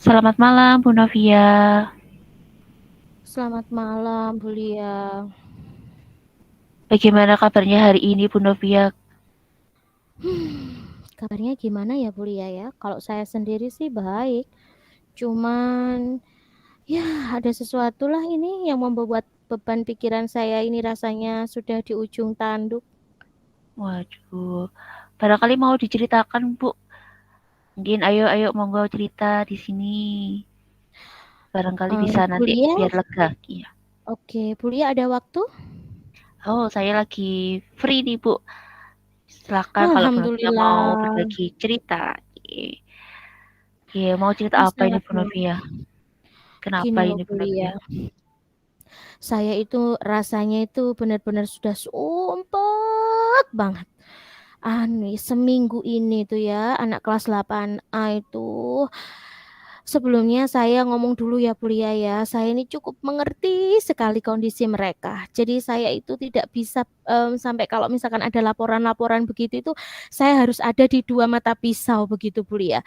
Selamat malam, Bu Novia. Selamat malam, Bu Lia. Bagaimana kabarnya hari ini, Bu Novia? Kabarnya gimana ya, Bu Lia ya? Kalau saya sendiri sih baik. Cuman ya ada sesuatu lah ini yang membuat beban pikiran saya ini rasanya sudah di ujung tanduk. Waduh, barangkali mau diceritakan, Bu. Mungkin ayo monggo cerita di sini. Barangkali bisa Bu nanti Lia, biar lega. Iya. oke, Bu Lia ada waktu? Oh, saya lagi free nih, Bu. Silakan kalau Bu Novia mau Alhamdulillah. berbagi cerita. Iya, iya, mau cerita Ini apa ini, sangat Bu Novia? Kenapa gini loh, ini, Bu Bu Lia. Novia? Saya itu rasanya itu benar-benar sudah sumpah banget. Seminggu ini tuh ya, anak kelas 8A itu sebelumnya saya ngomong dulu ya Bu Lia ya, saya ini cukup mengerti sekali kondisi mereka. Jadi saya itu tidak bisa sampai kalau misalkan ada laporan-laporan begitu itu saya harus ada di dua mata pisau begitu Bu Lia.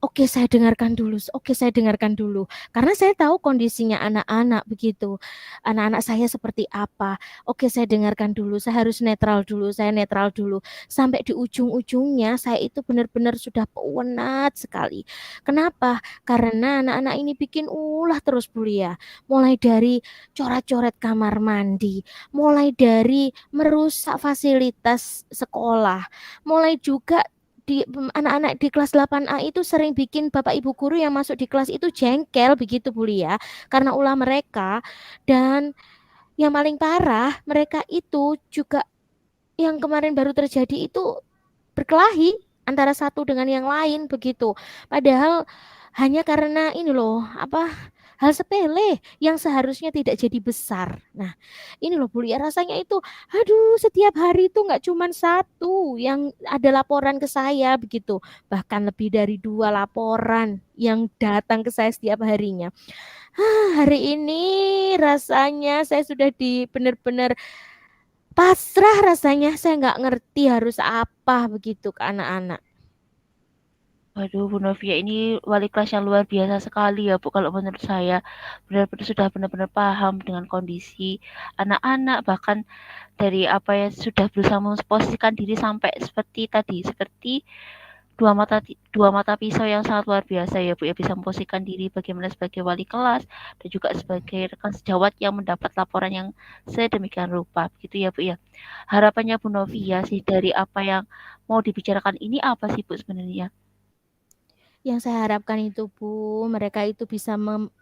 Oke, saya dengarkan dulu. Oke, saya dengarkan dulu. Karena saya tahu kondisinya anak-anak begitu. Anak-anak saya seperti apa. Oke, saya dengarkan dulu. Saya harus netral dulu. Saya netral dulu. Sampai di ujung-ujungnya saya itu benar-benar sudah penat sekali. Kenapa? Karena anak-anak ini bikin ulah terus Bu Lia. Mulai dari coret-coret kamar mandi, mulai dari merusak fasilitas sekolah, mulai juga anak-anak di kelas 8A itu sering bikin bapak ibu guru yang masuk di kelas itu jengkel begitu Bu Lia karena ulah mereka, dan yang paling parah mereka itu juga yang kemarin baru terjadi itu berkelahi antara satu dengan yang lain begitu. Padahal hanya karena ini loh, hal sepele yang seharusnya tidak jadi besar. Nah, ini loh Bu Lia, rasanya itu, aduh, setiap hari itu nggak cuma satu yang ada laporan ke saya begitu, bahkan lebih dari dua laporan yang datang ke saya setiap harinya. Hari ini rasanya saya sudah di benar-benar pasrah rasanya, saya nggak ngerti harus apa begitu ke anak-anak. Waduh, Bu Novia ini wali kelas yang luar biasa sekali ya, Bu. Kalau menurut saya, benar-benar sudah benar-benar paham dengan kondisi anak-anak, bahkan dari apa ya sudah berusaha memposisikan diri sampai seperti tadi, seperti dua mata pisau yang sangat luar biasa ya, Bu. Ya bisa memposisikan diri bagaimana sebagai wali kelas dan juga sebagai rekan sejawat yang mendapat laporan yang sedemikian rupa, gitu ya, Bu ya. Harapannya Bu Novia sih dari apa yang mau dibicarakan ini apa sih, Bu sebenarnya? Yang saya harapkan itu Bu, mereka itu bisa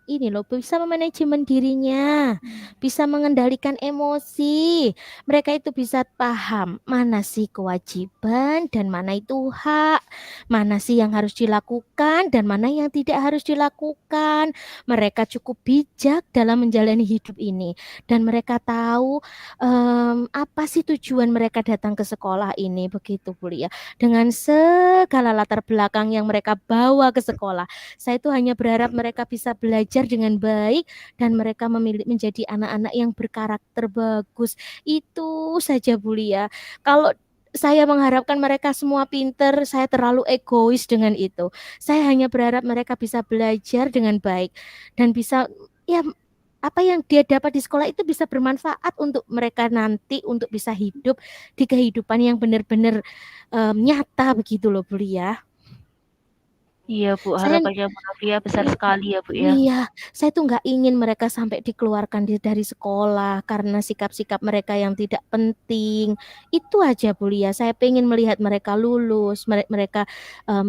ini loh, bisa memanajemen dirinya, bisa mengendalikan emosi. Mereka itu bisa paham mana sih kewajiban dan mana itu hak, mana sih yang harus dilakukan dan mana yang tidak harus dilakukan. Mereka cukup bijak dalam menjalani hidup ini, dan mereka tahu apa sih tujuan mereka datang ke sekolah ini begitu Bu Lia, dengan segala latar belakang yang mereka bawa ke sekolah. Saya itu hanya berharap mereka bisa belajar dengan baik dan mereka menjadi anak-anak yang berkarakter bagus. Itu saja Bu Lia. Kalau saya mengharapkan mereka semua pinter, saya terlalu egois dengan itu. Saya hanya berharap mereka bisa belajar dengan baik dan bisa, ya, apa yang dia dapat di sekolah itu bisa bermanfaat untuk mereka nanti untuk bisa hidup di kehidupan yang benar-benar nyata begitu loh Bu Lia. Iya, Bu, Saya harapannya Bu Novia besar i- sekali ya, Bu ya. iya, saya tuh nggak ingin mereka sampai dikeluarkan dari sekolah karena sikap-sikap mereka yang tidak penting. Itu aja Bu Lia. Saya pengen melihat mereka lulus, mereka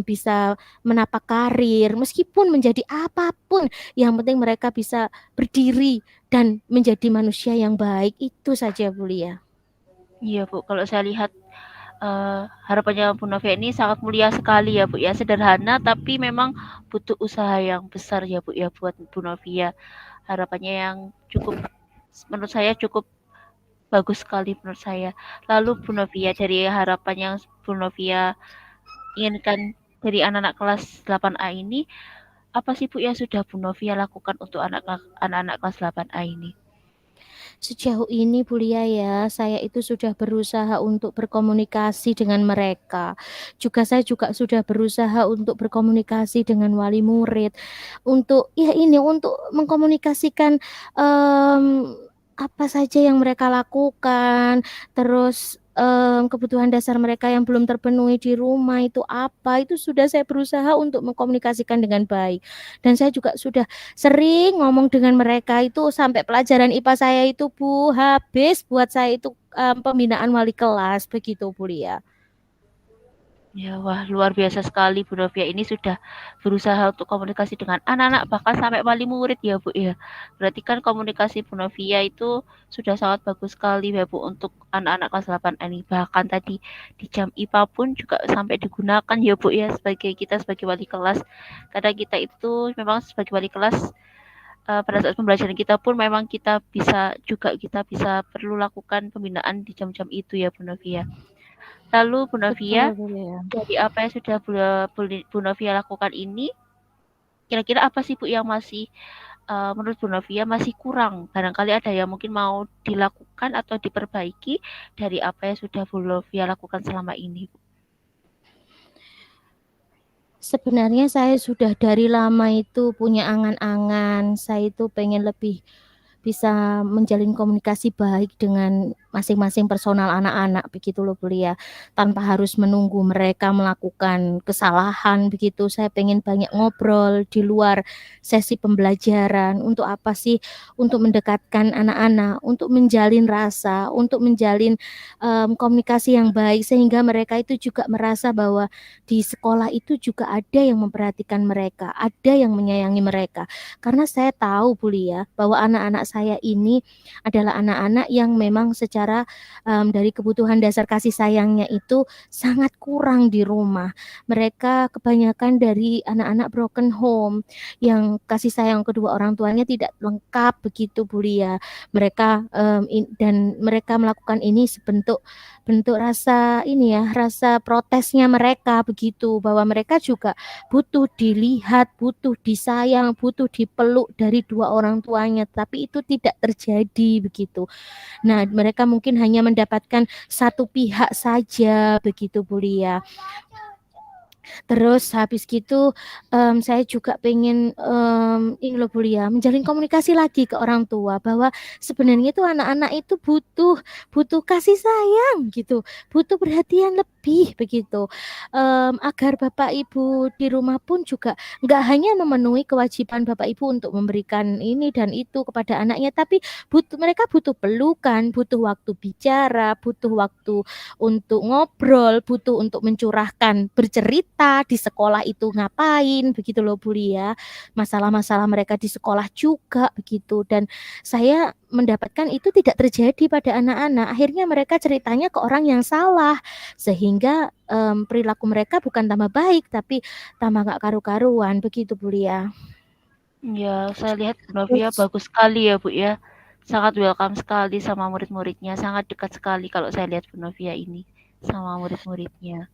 bisa menapak karir, meskipun menjadi apapun. Yang penting mereka bisa berdiri dan menjadi manusia yang baik. Itu saja Bu Lia. Iya, Bu, kalau saya lihat harapannya Bu Novia ini sangat mulia sekali ya, Bu ya. Sederhana tapi memang butuh usaha yang besar ya, Bu ya, buat Bu Novia. Harapannya yang cukup menurut saya cukup bagus sekali menurut saya. Lalu Bu Novia dari harapan yang Bu Novia inginkan dari anak-anak kelas 8A ini, apa sih Bu yang sudah Bu Novia lakukan untuk anak-anak kelas 8A ini? Sejauh ini Bu Lia ya, saya itu sudah berusaha untuk berkomunikasi dengan mereka. Saya juga sudah berusaha untuk berkomunikasi dengan wali murid. Untuk mengkomunikasikan apa saja yang mereka lakukan, terus kebutuhan dasar mereka yang belum terpenuhi di rumah itu apa, itu sudah saya berusaha untuk mengkomunikasikan dengan baik. Dan saya juga sudah sering ngomong dengan mereka itu sampai pelajaran IPA saya itu Bu habis buat saya itu pembinaan wali kelas begitu Bu Lia. Ya, wah luar biasa sekali Bu Novia ini sudah berusaha untuk komunikasi dengan anak-anak bahkan sampai wali murid ya Bu ya. Berarti kan komunikasi Bu Novia itu sudah sangat bagus sekali ya Bu untuk anak-anak kelas 8 ini. Bahkan tadi di jam IPA pun juga sampai digunakan ya Bu ya sebagai kita sebagai wali kelas. Karena kita itu memang sebagai wali kelas pada saat pembelajaran kita pun memang kita bisa perlu lakukan pembinaan di jam-jam itu ya Bu Novia. Lalu Bu Novia, Betul Bu Lia. dari apa yang sudah Bu Novia lakukan ini, kira-kira apa sih Bu yang masih menurut Bu Novia masih kurang? Barangkali ada yang mungkin mau dilakukan atau diperbaiki dari apa yang sudah Bu Novia lakukan selama ini. Sebenarnya saya sudah dari lama itu punya angan-angan, saya itu pengen lebih bisa menjalin komunikasi baik dengan masing-masing personal anak-anak begitu loh Bu Lia. Tanpa harus menunggu mereka melakukan kesalahan begitu. Saya pengen banyak ngobrol di luar sesi pembelajaran. Untuk apa sih? Untuk mendekatkan anak-anak, untuk menjalin rasa, untuk menjalin komunikasi yang baik sehingga mereka itu juga merasa bahwa di sekolah itu juga ada yang memperhatikan mereka, ada yang menyayangi mereka. Karena saya tahu Bu Lia bahwa anak-anak saya ini adalah anak-anak yang memang secara dari kebutuhan dasar kasih sayangnya itu sangat kurang di rumah. Mereka kebanyakan dari anak-anak broken home yang kasih sayang kedua orang tuanya tidak lengkap begitu Bu Lia. Dan mereka melakukan ini sebentuk bentuk rasa ini ya, rasa protesnya mereka begitu bahwa mereka juga butuh dilihat, butuh disayang, butuh dipeluk dari dua orang tuanya, tapi itu tidak terjadi begitu. Nah, mereka mungkin hanya mendapatkan satu pihak saja begitu Bu Lia. Terus habis gitu saya juga pengen ini loh Bu Lia, menjalin komunikasi lagi ke orang tua bahwa sebenarnya itu anak-anak itu butuh butuh kasih sayang gitu, butuh perhatian lebih begitu. Agar Bapak Ibu di rumah pun juga nggak hanya memenuhi kewajiban Bapak Ibu untuk memberikan ini dan itu kepada anaknya, tapi mereka butuh pelukan, butuh waktu bicara, butuh waktu untuk ngobrol, butuh untuk mencurahkan, bercerita di sekolah itu ngapain, begitu loh Bu Lia. Masalah-masalah mereka di sekolah juga begitu. Dan saya mendapatkan itu tidak terjadi pada anak-anak. Akhirnya mereka ceritanya ke orang yang salah, sehingga perilaku mereka bukan tambah baik, tapi tambah gak karu-karuan, begitu Bu Lia. Ya, saya lihat Bu Novia Terus bagus sekali ya Bu ya. Sangat welcome sekali sama murid-muridnya, sangat dekat sekali kalau saya lihat Bu Novia ini sama murid-muridnya.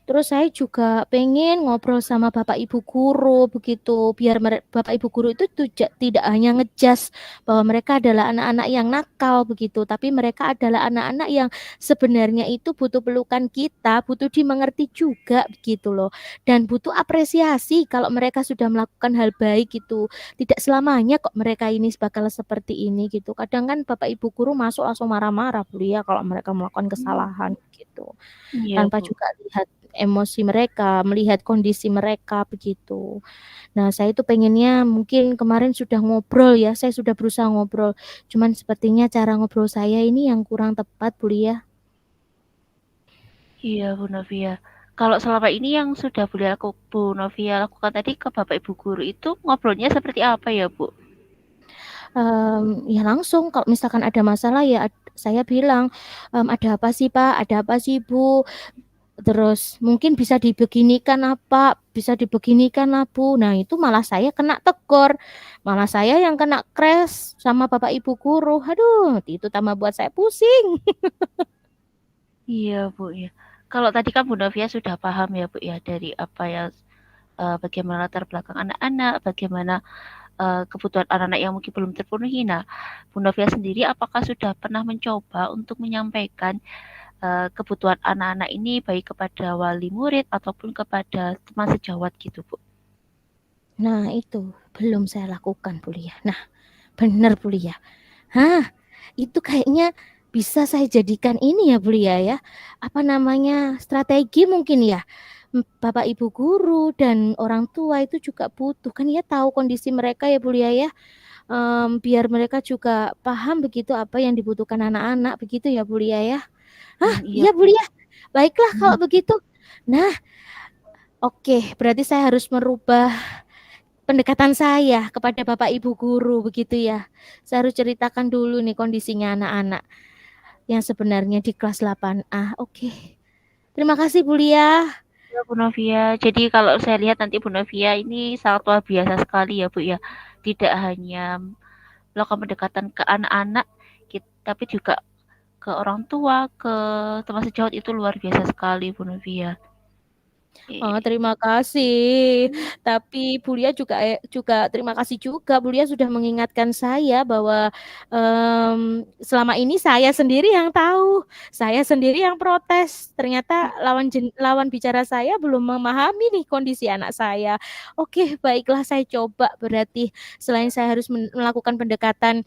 Terus saya juga pengen ngobrol sama Bapak Ibu guru begitu, biar Bapak Ibu guru itu tidak hanya ngejas bahwa mereka adalah anak-anak yang nakal begitu, tapi mereka adalah anak-anak yang sebenarnya itu butuh pelukan kita, butuh dimengerti juga begitu loh. Dan butuh apresiasi kalau mereka sudah melakukan hal baik gitu. Tidak selamanya kok mereka ini bakal seperti ini gitu. Kadang kan Bapak Ibu guru masuk langsung marah-marah Bu Lia kalau mereka melakukan kesalahan gitu, Iya tanpa Bu. juga lihat emosi mereka, melihat kondisi mereka begitu. Nah, saya itu pengennya mungkin kemarin sudah ngobrol ya, saya sudah berusaha ngobrol. Cuman sepertinya cara ngobrol saya ini yang kurang tepat, Bu Lia. Iya Bu Novia. Kalau selama ini yang sudah Bu Novia lakukan tadi ke Bapak Ibu guru itu ngobrolnya seperti apa ya Bu? Ya langsung kalau misalkan ada masalah ya saya bilang, "Ada apa sih Pak? Ada apa sih Bu?" Terus mungkin bisa dibeginikan apa, bisa dibeginikan lah Bu. Nah itu malah saya kena tegur, malah saya yang kena crash sama Bapak Ibu guru. Aduh, itu tambah buat saya pusing. Iya Bu ya. Kalau tadi kan Bu Novia sudah paham ya Bu ya dari apa yang bagaimana latar belakang anak-anak, bagaimana kebutuhan anak-anak yang mungkin belum terpenuhi. Nah, Bu Novia sendiri apakah sudah pernah mencoba untuk menyampaikan kebutuhan anak-anak ini baik kepada wali murid ataupun kepada teman sejawat gitu, Bu? Nah, itu belum saya lakukan, Bu Lia. Nah, benar, Bu Lia. Hah, itu kayaknya bisa saya jadikan ini ya, Bu Lia ya. Apa namanya? Strategi mungkin ya. Bapak Ibu guru dan orang tua itu juga butuh kan ya tahu kondisi mereka ya, Bu Lia ya. Biar mereka juga paham begitu apa yang dibutuhkan anak-anak begitu ya, Bu Lia ya. Hah, Iya, iya, Bu Bu. Lia. Baiklah kalau begitu. Nah, oke, berarti saya harus merubah pendekatan saya kepada Bapak Ibu guru begitu ya. Saya harus ceritakan dulu nih kondisinya anak-anak yang sebenarnya di kelas 8A. Oke. Terima kasih Bu Lia. Ya, Bu Novia. Jadi kalau saya lihat nanti Bu Novia ini sangat luar biasa sekali ya, Bu ya. Tidak hanya melakukan pendekatan ke anak-anak, tapi juga ke orang tua, ke teman sejawat itu luar biasa sekali, Bu Novia. Oh, Eh, terima kasih. Tapi Bu Lia juga terima kasih juga Bu Lia sudah mengingatkan saya bahwa selama ini saya sendiri yang tahu, saya sendiri yang protes. Ternyata lawan bicara saya belum memahami nih kondisi anak saya. Oke, baiklah saya coba berarti selain saya harus melakukan pendekatan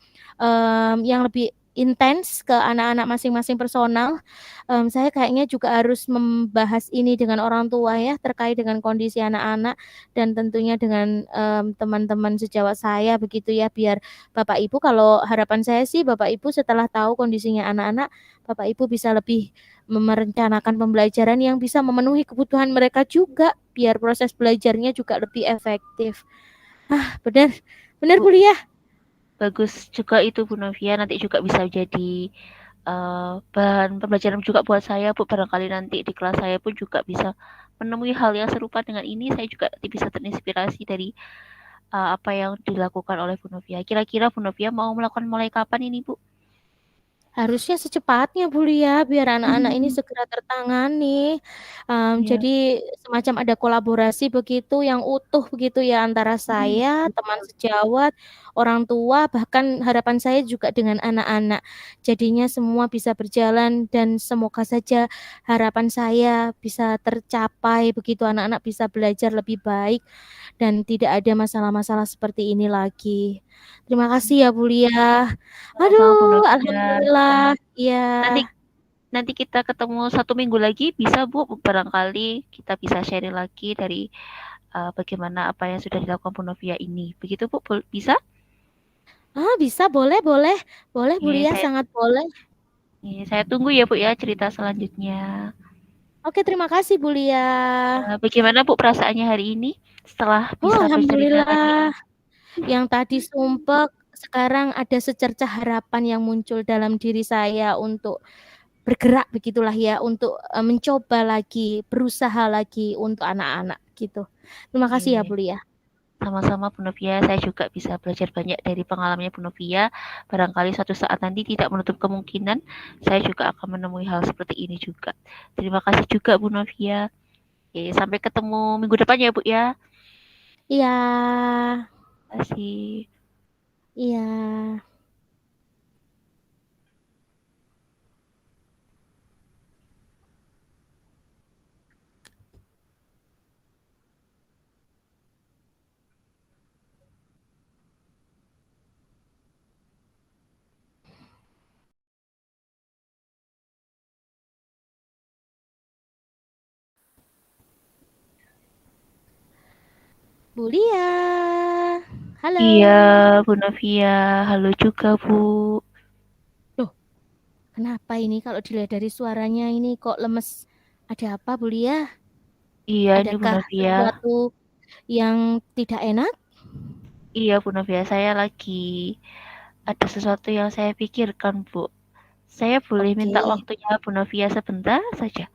yang lebih intens ke anak-anak masing-masing personal. Saya kayaknya juga harus membahas ini dengan orang tua ya, terkait dengan kondisi anak-anak dan tentunya dengan teman-teman sejawat saya begitu ya, biar Bapak Ibu kalau harapan saya sih Bapak Ibu setelah tahu kondisinya anak-anak, Bapak Ibu bisa lebih merencanakan pembelajaran yang bisa memenuhi kebutuhan mereka juga, biar proses belajarnya juga lebih efektif. Ah, benar, benar Bu, Bu Lia. bagus juga itu Bu Novia. Nanti juga bisa jadi bahan pembelajaran juga buat saya, Bu. Barangkali nanti di kelas saya pun juga bisa menemui hal yang serupa dengan ini. Saya juga bisa terinspirasi dari apa yang dilakukan oleh Bu Novia. Kira-kira Bu Novia mau melakukan mulai kapan ini, Bu? Harusnya secepatnya Bu Lia, biar anak-anak ini segera tertangani. Ya, Jadi semacam ada kolaborasi begitu yang utuh begitu ya antara saya, teman betul. sejawat, orang tua, bahkan harapan saya juga dengan anak-anak. Jadinya semua bisa berjalan dan semoga saja harapan saya bisa tercapai begitu anak-anak bisa belajar lebih baik dan tidak ada masalah-masalah seperti ini lagi. Terima kasih ya Bu Lia. Sama Bu Aduh, Novia. alhamdulillah. Iya. Nanti nanti kita ketemu 1 minggu lagi bisa, Bu. Barangkali kita bisa sharing lagi dari bagaimana apa yang sudah dilakukan Bu Novia ini. Begitu, Bu? Bisa? Ah, bisa, boleh, boleh. Boleh, Bu Oke, Lia, sangat boleh. saya tunggu ya, Bu ya, cerita selanjutnya. Oke, terima kasih Bu Lia. Bagaimana, Bu, perasaannya hari ini setelah Oh, bisa bercerita tadi? alhamdulillah. Yang tadi sumpek, sekarang ada secercah harapan yang muncul dalam diri saya untuk bergerak begitulah ya, untuk mencoba lagi, berusaha lagi untuk anak-anak gitu. Terima kasih ya Oke. Bu Lia. Sama-sama Bu Novia, saya juga bisa belajar banyak dari pengalamannya Bu Novia. Barangkali suatu saat nanti tidak menutup kemungkinan saya juga akan menemui hal seperti ini juga. Terima kasih juga Bu Novia. Oke, sampai ketemu minggu depan ya Bu ya. Iya, Terima kasih. iya. Bu Lia. Iya, Halo. Bu Novia. Halo juga Bu. Loh, kenapa ini kalau dilihat dari suaranya ini kok lemes? Ada apa, Bu Lia? Iya, ini Bu Adakah Novia. sesuatu yang tidak enak? Iya, Bu Novia, saya lagi ada sesuatu yang saya pikirkan, Bu. Saya boleh Oke, minta waktunya Bu Novia sebentar saja?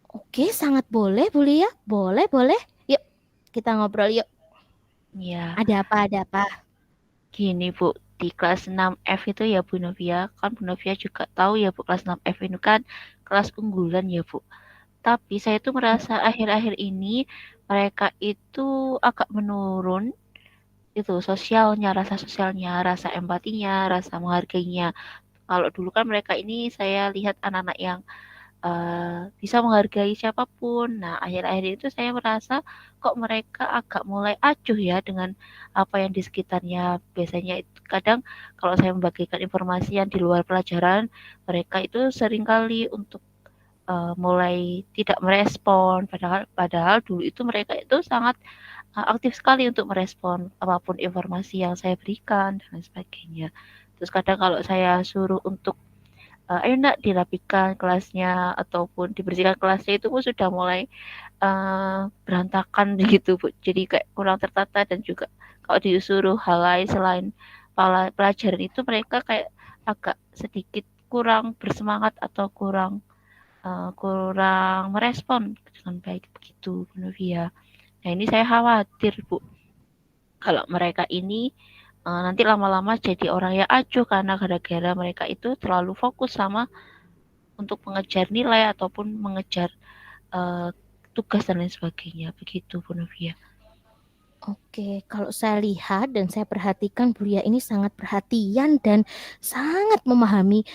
oke, sangat boleh, Bu Lia. Boleh, boleh. Yuk, kita ngobrol yuk. Iya. Ada apa, ada apa? Gini Bu, di kelas 6F itu ya Bu Novia, kan Bu Novia juga tahu ya Bu, kelas 6F itu kan kelas unggulan ya Bu. Tapi saya tuh merasa akhir-akhir ini mereka itu agak menurun itu sosialnya, rasa sosialnya, rasa empatinya, rasa menghargainya. Kalau dulu kan mereka ini saya lihat anak-anak yang bisa menghargai siapapun. Nah, akhir-akhir itu saya merasa kok mereka agak mulai acuh ya dengan apa yang di sekitarnya. Biasanya itu kadang kalau saya membagikan informasi yang di luar pelajaran, mereka itu seringkali untuk mulai tidak merespon. Padahal padahal dulu itu mereka itu sangat aktif sekali untuk merespon apapun informasi yang saya berikan dan lain sebagainya. Terus kadang kalau saya suruh untuk ayo nak dirapikan kelasnya ataupun dibersihkan kelasnya itu pun sudah mulai berantakan gitu Bu. Jadi kayak kurang tertata dan juga kalau disuruh hal lain selain pelajaran itu mereka kayak agak sedikit kurang bersemangat atau kurang merespon dengan baik begitu Bu Novia. Nah ini saya khawatir Bu kalau mereka ini nanti lama-lama jadi orang yang acuh karena gara-gara mereka itu terlalu fokus sama untuk mengejar nilai ataupun mengejar uh, tugas dan lain sebagainya. Begitu Bu Novia. Oke, kalau saya lihat dan saya perhatikan Bulia ini sangat perhatian dan sangat memahami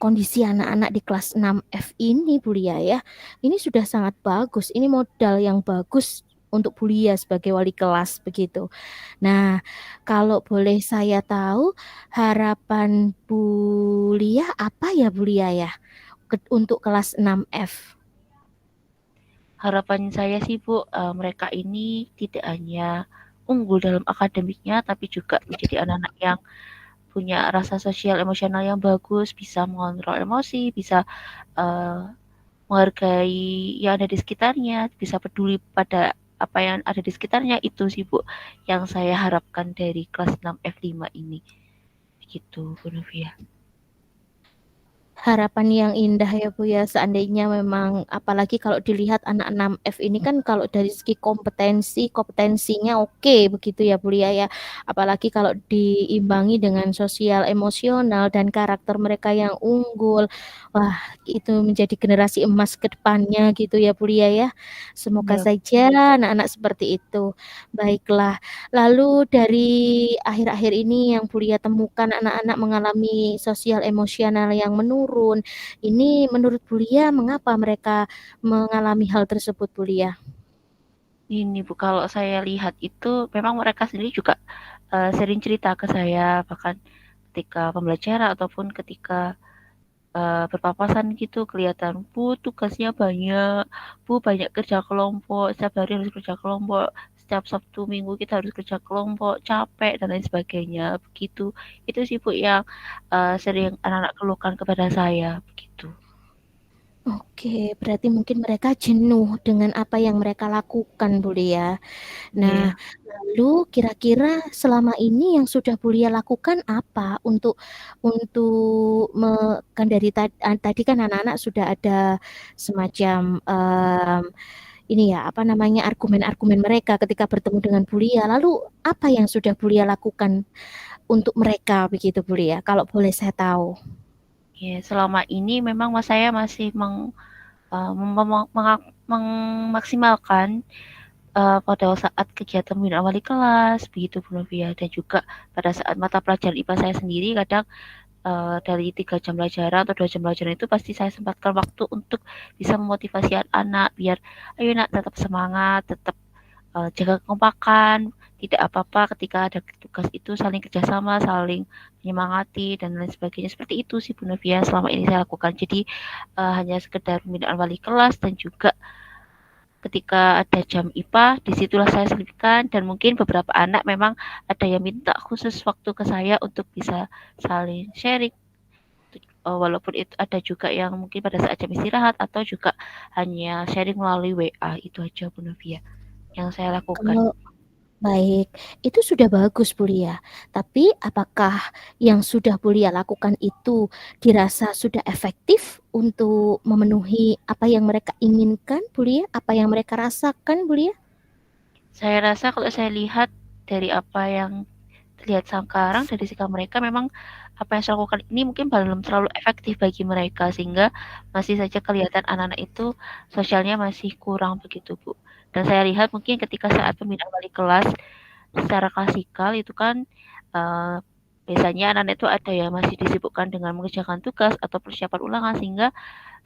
kondisi anak-anak di kelas 6F ini Bulia ya. Ini sudah sangat bagus. Ini modal yang bagus untuk Bulia sebagai wali kelas begitu. Nah, kalau boleh saya tahu harapan Bulia apa ya Bulia ya untuk kelas 6F? Harapan saya sih Bu, mereka ini tidak hanya unggul dalam akademiknya, tapi juga menjadi anak-anak yang punya rasa sosial emosional yang bagus, bisa mengontrol emosi, bisa uh, menghargai yang ada di sekitarnya, bisa peduli pada apa yang ada di sekitarnya. Itu sih Bu yang saya harapkan dari kelas 6 F5 ini. Begitu Bu Novia. Harapan yang indah ya Bu ya, seandainya memang apalagi kalau dilihat anak 6F ini kan kalau dari segi kompetensinya oke begitu ya Bu ya. Apalagi kalau diimbangi dengan sosial emosional dan karakter mereka yang unggul. Wah, itu menjadi generasi emas ke depannya gitu ya Bu ya. Semoga Ya, saja anak-anak seperti itu. Baiklah. Lalu dari akhir-akhir ini yang Bulia temukan anak-anak mengalami sosial emosional yang menurun. Ini menurut Bulia mengapa mereka mengalami hal tersebut Bulia? ini Bu, kalau saya lihat itu memang mereka sendiri juga sering cerita ke saya, bahkan ketika pembelajaran ataupun ketika berpapasan gitu kelihatan, Bu tugasnya banyak, Bu banyak kerja kelompok, setiap hari harus kerja kelompok, setiap Sabtu Minggu kita harus kerja kelompok, capek dan lain sebagainya, begitu. Itu sih Bu yang sering anak-anak keluhkan kepada saya, begitu. Oke, berarti mungkin mereka jenuh dengan apa yang mereka lakukan, Bulia. Nah, Iya. lalu kira-kira selama ini yang sudah Bulia lakukan apa kan dari tadi kan anak-anak sudah ada semacam ini ya, apa namanya, argumen-argumen mereka ketika bertemu dengan Bulia. Lalu apa yang sudah Bulia lakukan untuk mereka begitu Bulia? Kalau boleh saya tahu. Ya, selama ini memang mas saya masih memaksimalkan pada saat kegiatan pembinaan wali kelas, begitu Bu Novia. Dan juga pada saat mata pelajaran IPA saya sendiri, kadang dari 3 jam pelajaran atau 2 jam pelajaran itu pasti saya sempatkan waktu untuk bisa memotivasi anak biar ayo nak tetap semangat, tetap jaga kekompakan, tidak apa-apa ketika ada tugas itu saling kerjasama, saling menyemangati dan lain sebagainya. Seperti itu sih Bu Novia selama ini saya lakukan. Jadi hanya sekedar pembinaan wali kelas dan juga ketika ada jam IPA, disitulah saya selipkan dan mungkin beberapa anak memang ada yang minta khusus waktu ke saya untuk bisa saling sharing. Walaupun itu ada juga yang mungkin pada saat jam istirahat atau juga hanya sharing melalui WA, itu aja Bu Novia yang saya lakukan. Kalau baik, itu sudah bagus Bulia. Tapi apakah yang sudah Bulia lakukan itu dirasa sudah efektif untuk memenuhi apa yang mereka inginkan Bulia? Apa yang mereka rasakan Bulia? Saya rasa kalau saya lihat dari apa yang terlihat sekarang dari sikap mereka memang apa yang saya lakukan ini mungkin belum terlalu efektif bagi mereka sehingga masih saja kelihatan anak-anak itu sosialnya masih kurang begitu Bu. Dan saya lihat mungkin ketika saat pembinaan wali kelas secara klasikal itu kan uh, biasanya anak-anak itu ada yang masih disibukkan dengan mengerjakan tugas atau persiapan ulangan, sehingga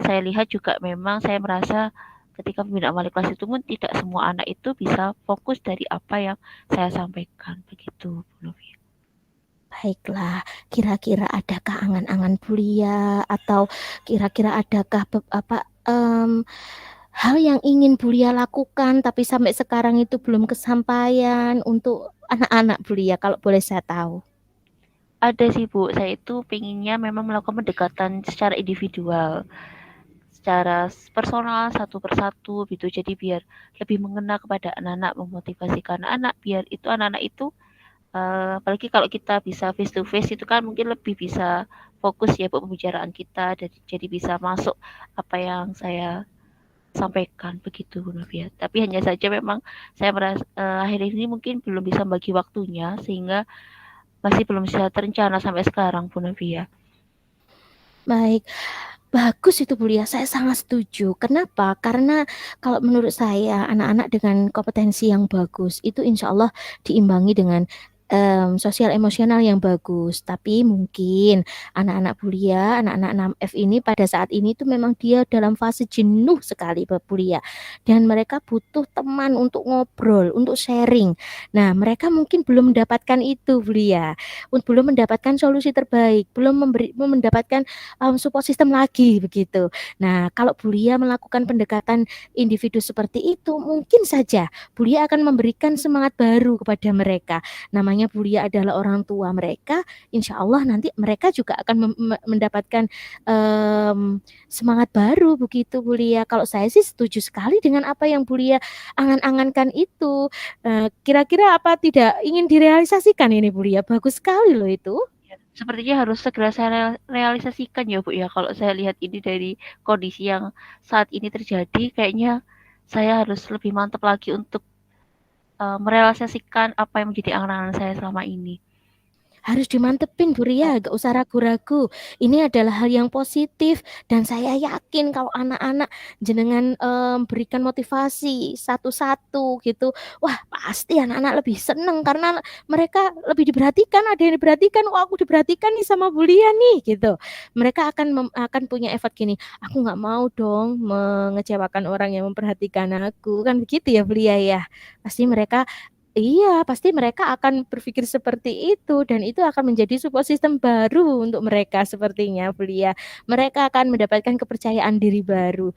saya lihat juga memang saya merasa ketika pembinaan wali kelas itu pun tidak semua anak itu bisa fokus dari apa yang saya sampaikan begitu, Bu Novi. Baiklah, kira-kira adakah angan-angan Bulia atau kira-kira adakah hal yang ingin Bulia lakukan tapi sampai sekarang itu belum kesampaian untuk anak-anak Bulia kalau boleh saya tahu? Ada sih Bu, saya itu pinginnya memang melakukan pendekatan secara individual, secara personal satu persatu gitu. Jadi biar lebih mengena kepada anak-anak, memotivasi ke anak-anak, biar itu anak-anak itu apalagi kalau kita bisa face to face itu kan mungkin lebih bisa fokus ya Bu pembicaraan kita, jadi bisa masuk apa yang saya sampaikan begitu Bu Novia. Tapi hanya saja memang saya merasa akhir ini mungkin belum bisa bagi waktunya sehingga masih belum bisa terencana sampai sekarang Bu Novia. Baik, bagus itu Bulia, saya sangat setuju. Kenapa? Karena kalau menurut saya anak-anak dengan kompetensi yang bagus itu insya Allah diimbangi dengan sosial emosional yang bagus. Tapi mungkin anak-anak Bulia, anak-anak 6F ini pada saat ini tuh memang dia dalam fase jenuh sekali Bulia. Dan mereka butuh teman untuk ngobrol, untuk sharing. Nah, mereka mungkin belum mendapatkan itu Bulia. Belum mendapatkan solusi terbaik, belum mendapatkan support system lagi begitu. Nah, kalau Bulia melakukan pendekatan individu seperti itu, mungkin saja Bulia akan memberikan semangat baru kepada mereka. Namanya Bulia adalah orang tua mereka, insya Allah nanti mereka juga akan mendapatkan semangat baru begitu Bulia. Kalau saya sih setuju sekali dengan apa yang Bulia angan-angankan itu. Kira-kira apa tidak ingin direalisasikan ini Bulia? Bagus sekali loh itu. Sepertinya harus segera saya realisasikan ya Bu ya. Kalau saya lihat ini dari kondisi yang saat ini terjadi, kayaknya saya harus lebih mantap lagi untuk merealisasikan apa yang menjadi angan-angan saya selama ini. Harus dimantepin Bu Ria, gak usah ragu-ragu. Ini adalah hal yang positif dan saya yakin kalau anak-anak jenengan berikan motivasi satu-satu gitu, wah pasti anak-anak lebih seneng karena mereka lebih diperhatikan, ada yang diperhatikan, wah aku diperhatikan nih sama Bu Lia nih gitu. Mereka akan punya effort gini, aku nggak mau dong mengecewakan orang yang memperhatikan aku, kan begitu ya Bu Lia ya. Pasti mereka Iya, pasti mereka akan berpikir seperti itu dan itu akan menjadi support system baru untuk mereka sepertinya, Bulia. Mereka akan mendapatkan kepercayaan diri baru.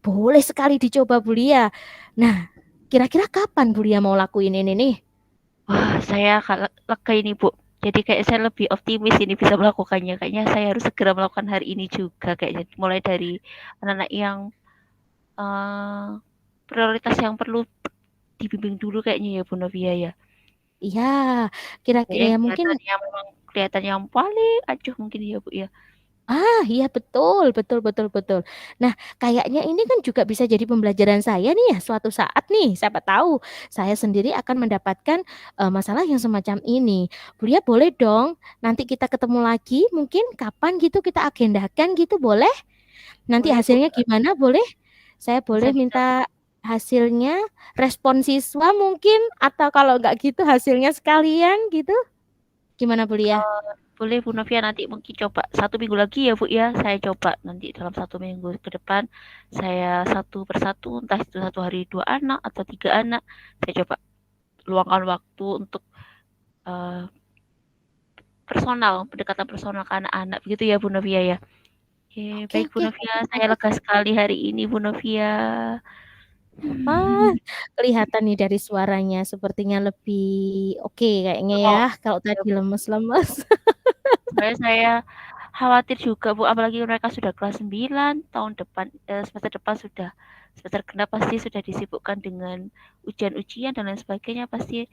Boleh sekali dicoba, Bulia. Nah, kira-kira kapan Bulia mau lakuin ini nih? Wah, saya lega ini Bu. Jadi kayak saya lebih optimis ini bisa melakukannya. Kayaknya saya harus segera melakukan hari ini juga kayaknya. Mulai dari anak-anak yang uh, prioritas yang perlu dibimbing dulu kayaknya ya Bu Novia ya. Iya, kira-kira Kayaknya ya mungkin. kelihatannya memang kelihatan yang paling acuh mungkin ya Bu ya. Iya betul, betul, betul, betul. Nah, kayaknya ini kan juga bisa jadi pembelajaran saya nih ya suatu saat nih, siapa tahu saya sendiri akan mendapatkan masalah yang semacam ini. Bulia boleh dong, nanti kita ketemu lagi, mungkin kapan gitu kita agendakan gitu, boleh? Nanti Boleh Bu, hasilnya gimana, boleh? Saya bisa boleh bisa Bu. minta hasilnya, respon siswa mungkin, atau kalau nggak gitu hasilnya sekalian gitu, gimana Bulia? Boleh Bu Novia nanti mungkin coba 1 minggu lagi ya Bu ya. Saya coba nanti dalam 1 minggu ke depan saya satu persatu entah itu 1 hari 2 anak atau 3 anak saya coba luangkan waktu untuk uh, pendekatan personal ke anak-anak begitu ya Bu Novia ya. Oke, Oke, baik Bu oke, Novia, bagus, saya bagus. lega sekali hari ini Bu Novia. Ah, kelihatan nih dari suaranya sepertinya lebih oke kayaknya ya. Oh, Kalau ya tadi Bu. lemes-lemes. Sebenarnya saya khawatir juga Bu, apalagi mereka sudah kelas 9 tahun depan, semester depan sudah semester genap pasti sudah disibukkan dengan ujian-ujian dan lain sebagainya, pasti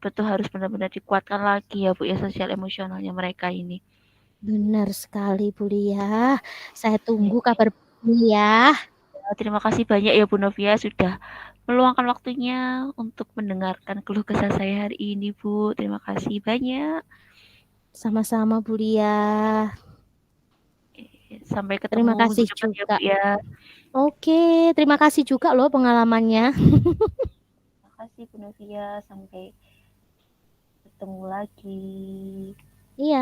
betul harus benar-benar dikuatkan lagi ya Bu ya sosial emosionalnya mereka ini. Benar sekali Bu Lia. Saya tunggu Oke. kabar Bu ya. Terima kasih banyak ya Bu Novia sudah meluangkan waktunya untuk mendengarkan keluh kesah saya hari ini Bu. Terima kasih banyak. Sama-sama Bu Lia. Sampai ketemu Terima minggu kasih depan ya juga. Bu ya. Oke, terima kasih juga loh pengalamannya. Terima kasih Bu Novia. Sampai ketemu lagi. Iya.